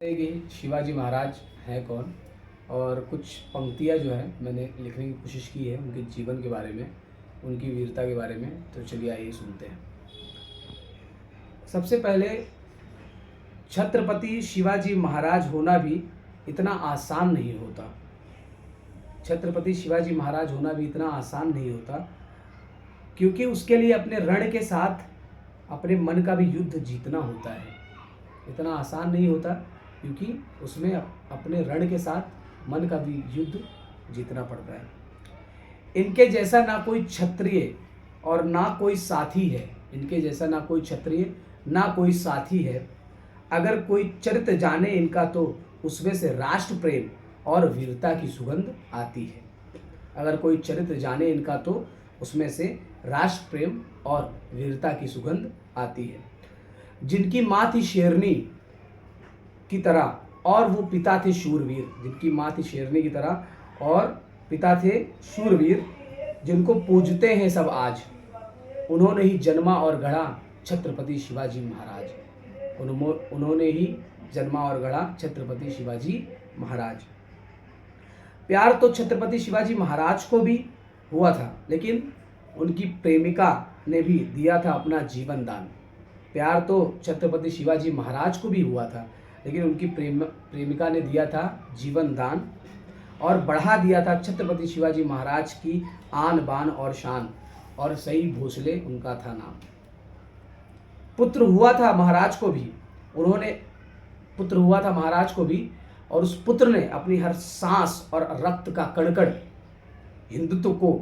कि शिवाजी महाराज हैं कौन और कुछ पंक्तियाँ जो हैं मैंने लिखने की कोशिश की है उनके जीवन के बारे में, उनकी वीरता के बारे में। तो चलिए आइए सुनते हैं। सबसे पहले, छत्रपति शिवाजी महाराज होना भी इतना आसान नहीं होता। छत्रपति शिवाजी महाराज होना भी इतना आसान नहीं होता, क्योंकि उसके लिए अपने रण के साथ अपने मन का भी युद्ध जीतना होता है। इतना आसान नहीं होता क्योंकि उसमें अपने रण के साथ मन का भी युद्ध जीतना पड़ता है। इनके जैसा ना कोई क्षत्रिय और ना कोई साथी है। इनके जैसा ना कोई क्षत्रिय ना कोई साथी है। अगर कोई चरित्र जाने इनका तो उसमें से राष्ट्र प्रेम और वीरता की सुगंध आती है। अगर कोई चरित्र जाने इनका तो उसमें से राष्ट्र प्रेम और वीरता की सुगंध आती है। जिनकी माँ थी शेरनी की तरह और वो पिता थे शूरवीर। जिनकी माँ थी शेरनी की तरह और पिता थे शूरवीर, जिनको पूजते हैं सब आज, उन्होंने ही जन्मा और गढ़ा छत्रपति शिवाजी महाराज। उन्होंने ही जन्मा और गढ़ा छत्रपति शिवाजी महाराज। प्यार तो छत्रपति शिवाजी महाराज को भी हुआ था, लेकिन उनकी प्रेमिका ने भी दिया था अपना जीवन दान। प्यार तो छत्रपति शिवाजी महाराज को भी हुआ था, लेकिन उनकी प्रेमिका ने दिया था जीवन दान और बढ़ा दिया था छत्रपति शिवाजी महाराज की आन बान और शान। और सही भोसले उनका था नाम। पुत्र हुआ था महाराज को भी, पुत्र हुआ था महाराज को भी, और उस पुत्र ने अपनी हर सांस और रक्त का कण-कण हिंदुत्व को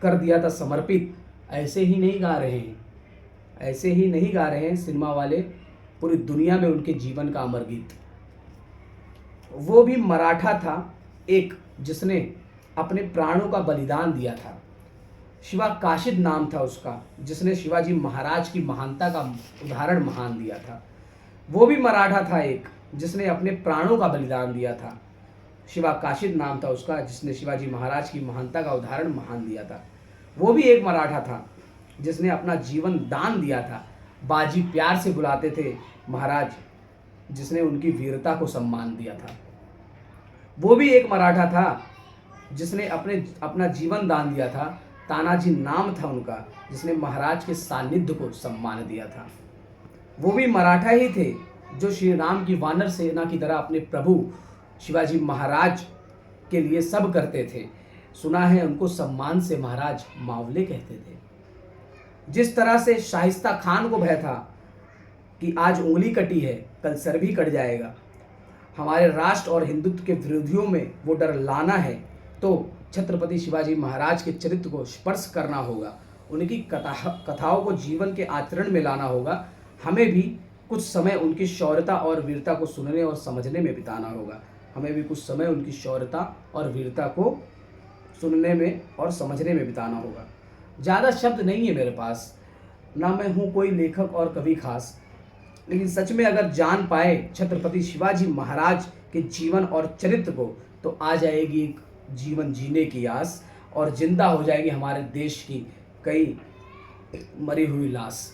कर दिया था समर्पित। ऐसे ही नहीं गा रहे हैं, ऐसे ही नहीं गा रहे हैं सिनेमा वाले पूरी दुनिया में उनके जीवन का अमर गीत। वो भी मराठा था एक, जिसने अपने प्राणों का बलिदान दिया था। शिवा काशिद नाम था उसका, जिसने शिवाजी महाराज की महानता का उदाहरण महान दिया था। वो भी मराठा था एक, जिसने अपने प्राणों का बलिदान दिया था। शिवा काशिद नाम था उसका, जिसने शिवाजी महाराज की महानता का उदाहरण महान दिया था। वो भी एक मराठा था जिसने अपना जीवन दान दिया था। बाजी प्यार से बुलाते थे महाराज, जिसने उनकी वीरता को सम्मान दिया था। वो भी एक मराठा था जिसने अपना जीवन दान दिया था। तानाजी नाम था उनका, जिसने महाराज के सानिध्य को सम्मान दिया था। वो भी मराठा ही थे जो श्री राम की वानर सेना की तरह अपने प्रभु शिवाजी महाराज के लिए सब करते थे। सुना है उनको सम्मान से महाराज मावले कहते थे। जिस तरह से शाइस्ता खान को भय था कि आज उंगली कटी है कल सर भी कट जाएगा, हमारे राष्ट्र और हिंदुत्व के विरोधियों में वो डर लाना है तो छत्रपति शिवाजी महाराज के चरित्र को स्पर्श करना होगा। उनकी कथाओं को जीवन के आचरण में लाना होगा। हमें भी कुछ समय उनकी शौर्यता और वीरता को सुनने और समझने में बिताना होगा। हमें भी कुछ समय उनकी शौर्यता और वीरता को सुनने में और समझने में बिताना होगा। ज़्यादा शब्द नहीं है मेरे पास, ना मैं हूँ कोई लेखक और कवि खास, लेकिन सच में अगर जान पाए छत्रपति शिवाजी महाराज के जीवन और चरित्र को तो आ जाएगी एक जीवन जीने की आस और जिंदा हो जाएगी हमारे देश की कई मरी हुई लाश।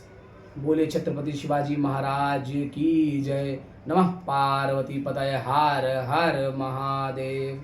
बोले छत्रपति शिवाजी महाराज की जय। नमः पार्वती पतये हर हर महादेव।